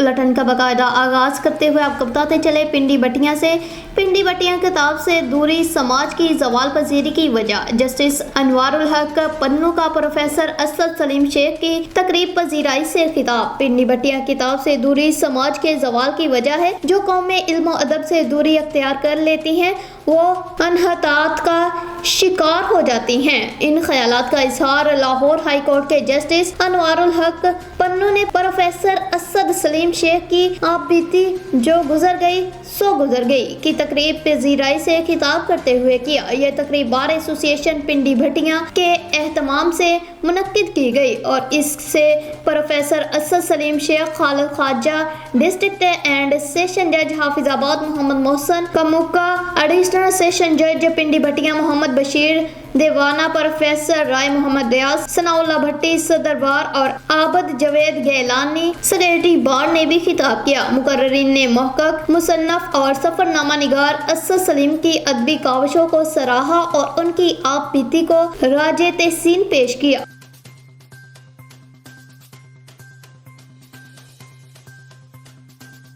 उलटन का बाकायदा आगाज करते हुए आपको बताते चले पिंडी बटिया से। पिंडी बटिया किताब से दूरी समाज की ज़वाल पजीरी की वजह। जस्टिस अनवारुल हक पन्नू का प्रोफेसर असद सलीम शेख की तकरीब पजीराई से खिताब। पिंडी बटिया किताब से दूरी समाज के ज़वाल की वजह है। जो कौमें इल्म अदब से दूरी अख्तियार कर लेती हैं वो अनहतात का शिकार हो जाती हैं। इन ख्यालात का इजहार लाहौर हाई कोर्ट के जस्टिस अनवारुल हक पन्नू ने प्रोफेसर असद सलीम शेख की आप बीती जो गुजर गई सो गुजर गई की तकरीब पजीराई से खिताब करते हुए किया। यह तकरीब बार एसोसिएशन पिंडी भटिया के एहतमाम से मुनक्किद की गई और इससे professor Asad Saleem Sheikh, Khalid Khawaja, district and session जज हाफिजाबाद मोहम्मद मोहसन कमुका, एडिशनल सेशन जज पिंडी भटिया मोहम्मद बशीर देवाना, प्रोफेसर राय मोहम्मद रियाज, सनाउल्लाह भट्टी सदरबार और आबद जवेद गैलानी सेक्रेटरी बार ने भी खिताब किया। मुकर्रिरीन ने मुहक्किक, मुसन्नफ और सफरनामा निगार असद सलीम की अदबी काविशों को सराहा और उनकी आप बीती को राजे तहसीन पेश किया।